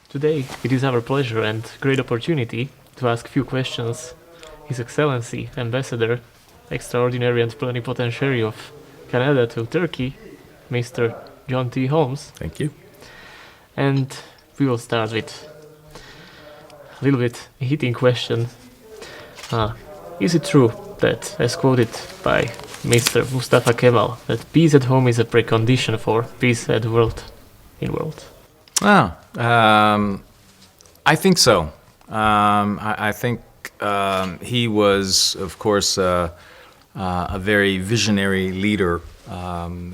Today, it is our pleasure and great opportunity to ask few questions His Excellency, Ambassador, Extraordinary and Plenipotentiary of Canada to Turkey, Mr. John T. Holmes. Thank you. And we will start with a little bit hitting question. Is it true that, as quoted by Mr. Mustafa Kemal, that peace at home is a precondition for peace at world? I think so. I think he was, of course, a very visionary leader,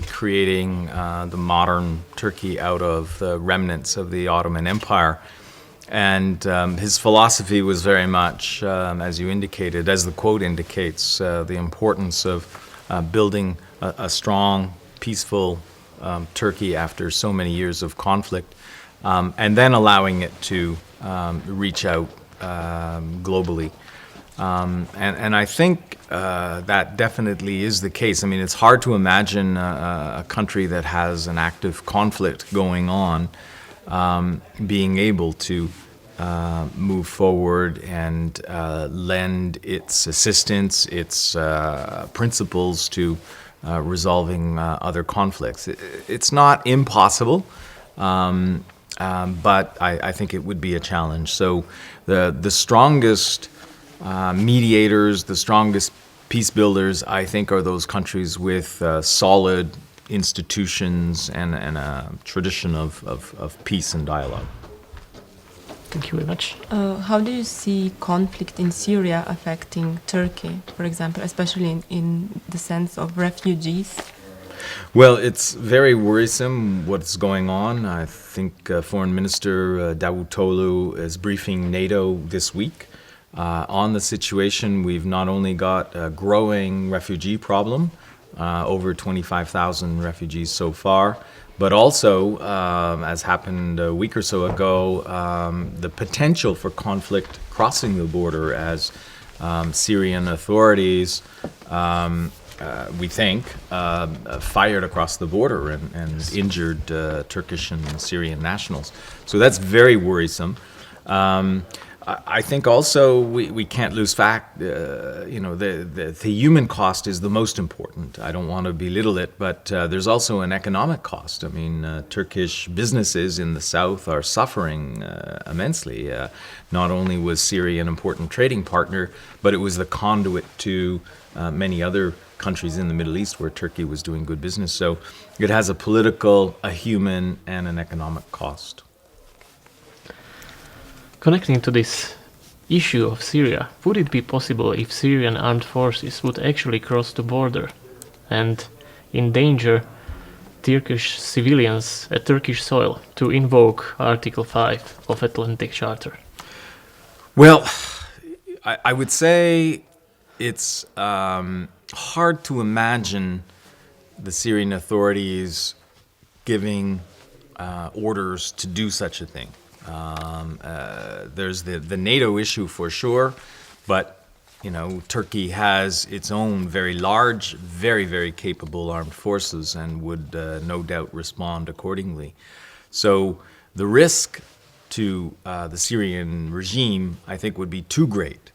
creating the modern Turkey out of the remnants of the Ottoman Empire. And his philosophy was very much, as you indicated, as the quote indicates, the importance of building a strong, peaceful Turkey after so many years of conflict, and then allowing it to reach out globally. And I think that definitely is the case. I mean, it's hard to imagine a country that has an active conflict going on being able to move forward and lend its assistance, its principles to resolving other conflicts. It's not impossible, but I think it would be a challenge. So the strongest mediators, the strongest peace builders, I think, are those countries with solid institutions and a tradition of peace and dialogue. Thank you very much. How do you see conflict in Syria affecting Turkey, for example, especially in the sense of refugees? Well, it's very worrisome what's going on. I think Foreign Minister Davutoglu is briefing NATO this week on the situation. We've not only got a growing refugee problem, over 25,000 refugees so far, but also, as happened a week or so ago, the potential for conflict crossing the border as Syrian authorities, we think, fired across the border and injured Turkish and Syrian nationals. So that's very worrisome. I think also we can't lose fact, the human cost is the most important. I don't want to belittle it, but there's also an economic cost. I mean, Turkish businesses in the south are suffering immensely. Not only was Syria an important trading partner, but it was the conduit to many other countries in the Middle East where Turkey was doing good business. So it has a political, a human, and an economic cost. Connecting to this issue of Syria, would it be possible if Syrian armed forces would actually cross the border and endanger Turkish civilians at Turkish soil to invoke Article 5 of Atlantic Charter? Well, I would say it's hard to imagine the Syrian authorities giving orders to do such a thing. There's the NATO issue for sure, but Turkey has its own very large, very, very capable armed forces and would no doubt respond accordingly. So the risk to the Syrian regime, I think, would be too great.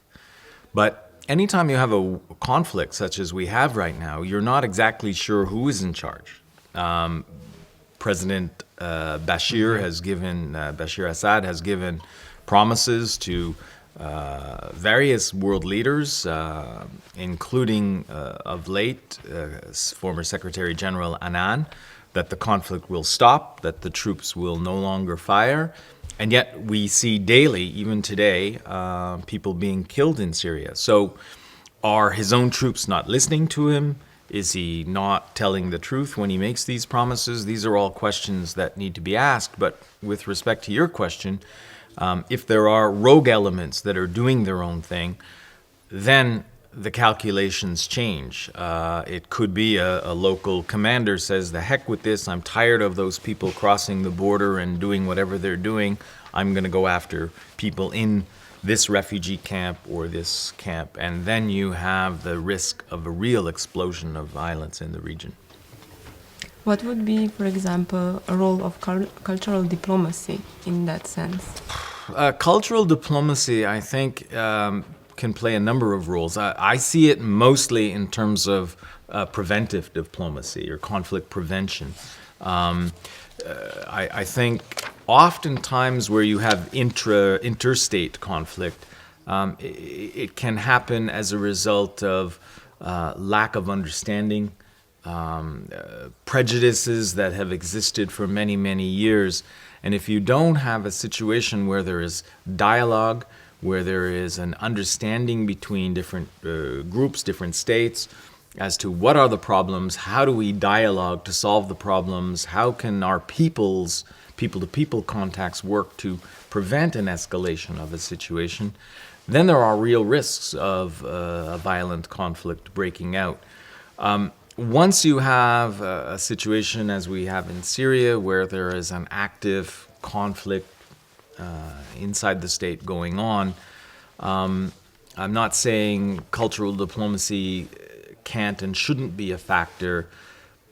But anytime you have a conflict such as we have right now, you're not exactly sure who is in charge. President Bashir Assad has given promises to various world leaders, including of late former Secretary General Annan, that the conflict will stop, that the troops will no longer fire. And yet we see daily, even today, people being killed in Syria. So are his own troops not listening to him? Is he not telling the truth when he makes these promises? These are all questions that need to be asked. But with respect to your question, if there are rogue elements that are doing their own thing, then the calculations change. It could be a local commander says, the heck with this, I'm tired of those people crossing the border and doing whatever they're doing. I'm going to go after people in this refugee camp or this camp, and then you have the risk of a real explosion of violence in the region. What would be, for example, a role of cultural diplomacy in that sense? Cultural diplomacy, I think, can play a number of roles. I see it mostly in terms of preventive diplomacy or conflict prevention. I think oftentimes where you have interstate conflict, it can happen as a result of lack of understanding, prejudices that have existed for many, many years. And if you don't have a situation where there is dialogue, where there is an understanding between different groups, different states, as to what are the problems, how do we dialogue to solve the problems, how can our people-to-people contacts work to prevent an escalation of a situation, then there are real risks of a violent conflict breaking out. Once you have a situation as we have in Syria, where there is an active conflict inside the state going on, I'm not saying cultural diplomacy can't and shouldn't be a factor,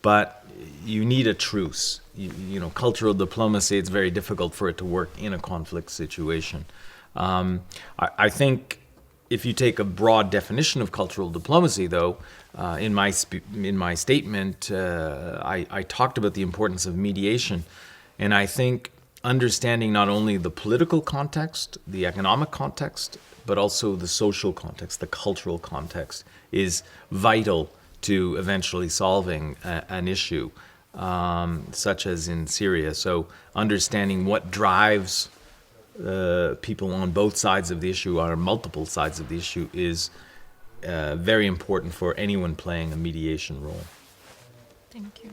but you need a truce. Cultural diplomacy, it's very difficult for it to work in a conflict situation. I think if you take a broad definition of cultural diplomacy, though, in my statement, I talked about the importance of mediation. And I think understanding not only the political context, the economic context, but also the social context, the cultural context, is vital to eventually solving an issue, such as in Syria. So understanding what drives people on both sides of the issue, or multiple sides of the issue, is very important for anyone playing a mediation role. Thank you.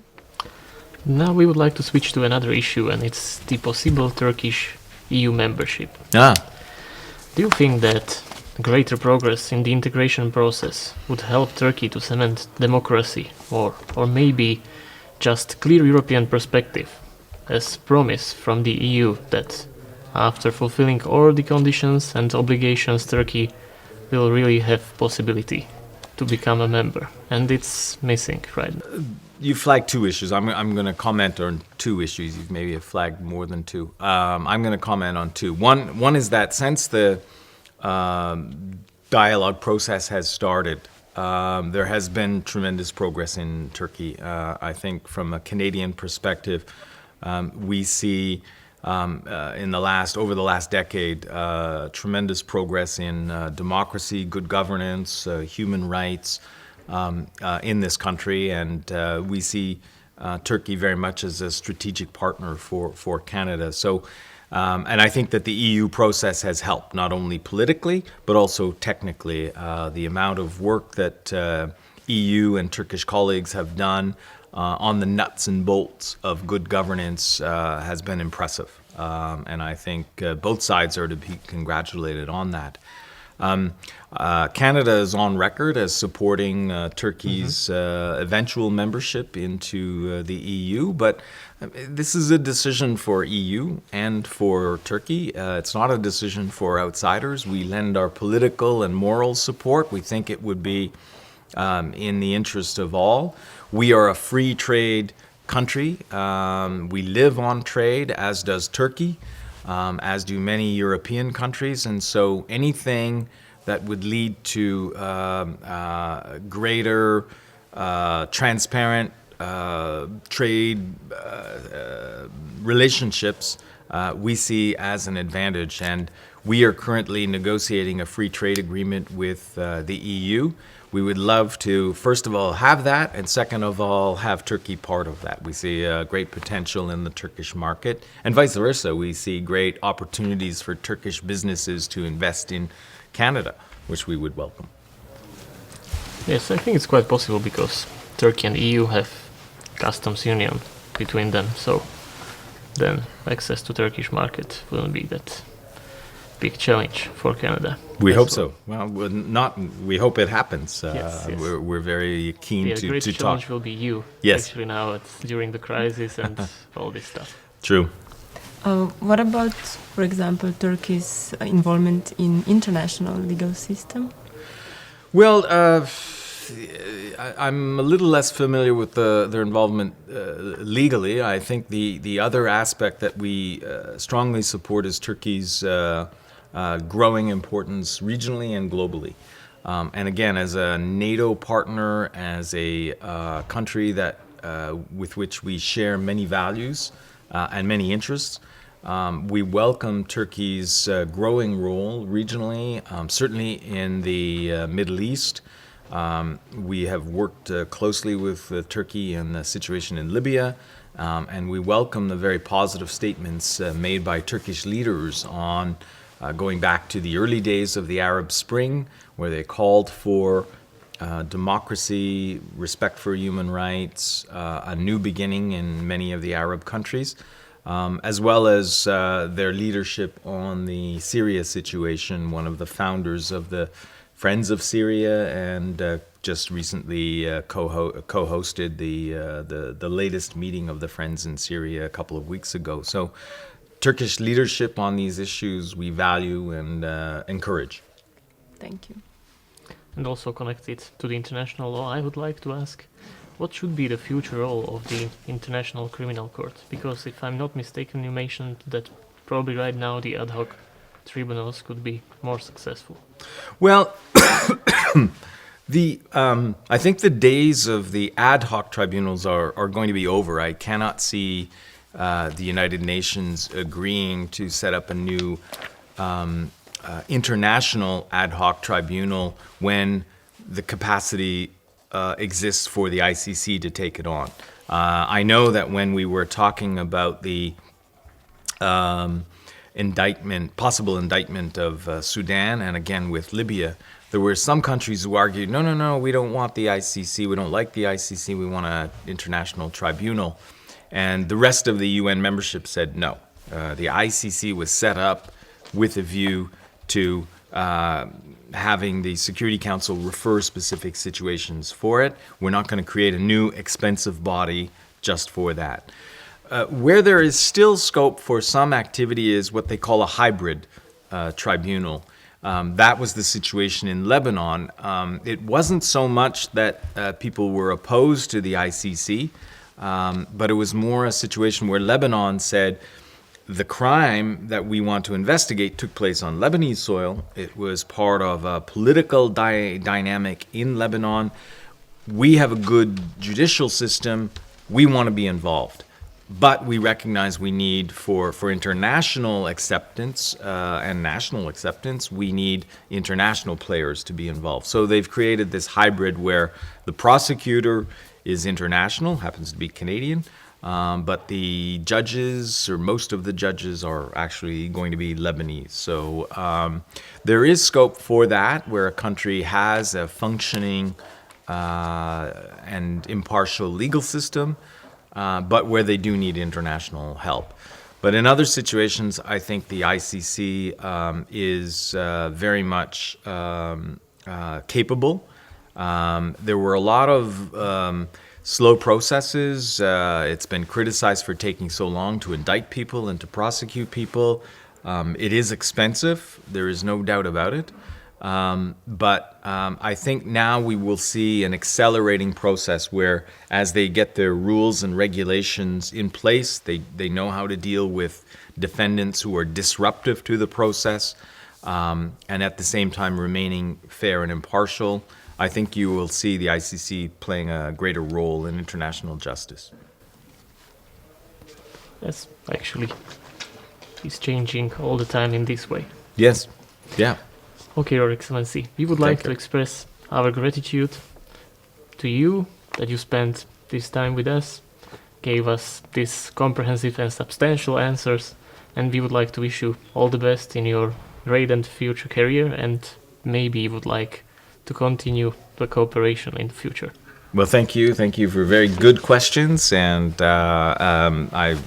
Now we would like to switch to another issue, and it's the possible Turkish EU membership. Do you think that greater progress in the integration process would help Turkey to cement democracy, or maybe just clear European perspective, as promise from the EU that after fulfilling all the conditions and obligations, Turkey will really have possibility to become a member, and it's missing right now? You flagged two issues. I'm going to comment on two issues. You've maybe flagged more than two. I'm going to comment on two. One is that since the dialogue process has started, there has been tremendous progress in Turkey. I think from a Canadian perspective, we see over the last decade, tremendous progress in democracy, good governance, human rights in this country, and we see Turkey very much as a strategic partner for Canada. So, and I think that the EU process has helped, not only politically, but also technically. The amount of work that EU and Turkish colleagues have done on the nuts and bolts of good governance has been impressive. And I think both sides are to be congratulated on that. Canada is on record as supporting Turkey's eventual membership into the EU, but this is a decision for EU and for Turkey. It's not a decision for outsiders. We lend our political and moral support. We think it would be in the interest of all. We are a free trade country. We live on trade, as does Turkey, as do many European countries. And so anything that would lead to greater, transparent trade relationships, we see as an advantage. And we are currently negotiating a free trade agreement with the EU. We would love to, first of all, have that, and second of all, have Turkey part of that. We see great potential in the Turkish market, and vice versa. We see great opportunities for Turkish businesses to invest in Canada, which we would welcome. Yes, I think it's quite possible because Turkey and EU have customs union between them, so then access to Turkish market wouldn't be that big challenge for Canada. We hope so. Well, we hope it happens. Yes. We're very keen the to great challenge talk. will be you. Yes. Actually now during the crisis and all this stuff. True. What about, for example, Turkey's involvement in international legal system? Well, I'm a little less familiar with their involvement legally. I think the other aspect that we strongly support is Turkey's growing importance regionally and globally. And again, as a NATO partner, as a country that with which we share many values and many interests, we welcome Turkey's growing role regionally, certainly in the Middle East. We have worked closely with Turkey in the situation in Libya, and we welcome the very positive statements made by Turkish leaders on going back to the early days of the Arab Spring, where they called for democracy, respect for human rights, a new beginning in many of the Arab countries, as well as their leadership on the Syria situation, one of the founders of the Friends of Syria, and just recently co-hosted the latest meeting of the Friends in Syria a couple of weeks ago. So Turkish leadership on these issues we value and encourage. Thank you. And also connected to the international law, I would like to ask, what should be the future role of the International Criminal Court? Because if I'm not mistaken, you mentioned that probably right now the ad hoc tribunals could be more successful. Well, I think the days of the ad hoc tribunals are going to be over. I cannot see the United Nations agreeing to set up a new international ad hoc tribunal when the capacity exists for the ICC to take it on. I know that when we were talking about the possible indictment of Sudan, and again with Libya, there were some countries who argued, no, we don't want the ICC, we don't like the ICC, we want an international tribunal. And the rest of the UN membership said no. The ICC was set up with a view to having the Security Council refer specific situations for it. We're not going to create a new expensive body just for that. Where there is still scope for some activity is what they call a hybrid tribunal. That was the situation in Lebanon. It wasn't so much that people were opposed to the ICC, but it was more a situation where Lebanon said, the crime that we want to investigate took place on Lebanese soil. It was part of a political dynamic in Lebanon. We have a good judicial system. We want to be involved. But we recognize we need, for international acceptance and national acceptance, we need international players to be involved. So they've created this hybrid where the prosecutor is international, happens to be Canadian, but the judges, or most of the judges, are actually going to be Lebanese. So there is scope for that, where a country has a functioning and impartial legal system, but where they do need international help. But in other situations, I think the ICC is very much capable. There were a lot of slow processes. It's been criticized for taking so long to indict people and to prosecute people. It is expensive. There is no doubt about it. But I think now we will see an accelerating process where, as they get their rules and regulations in place, they know how to deal with defendants who are disruptive to the process, and at the same time remaining fair and impartial. I think you will see the ICC playing a greater role in international justice. Yes, actually, it's changing all the time in this way. Yes, yeah. Okay, Your Excellency, we would like to express our gratitude to you that you spent this time with us, gave us these comprehensive and substantial answers, and we would like to wish you all the best in your great and future career, and maybe you would like to continue the cooperation in the future. Well, thank you. Thank you for very good questions, and I'm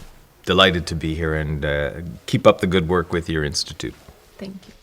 delighted to be here, and keep up the good work with your institute. Thank you.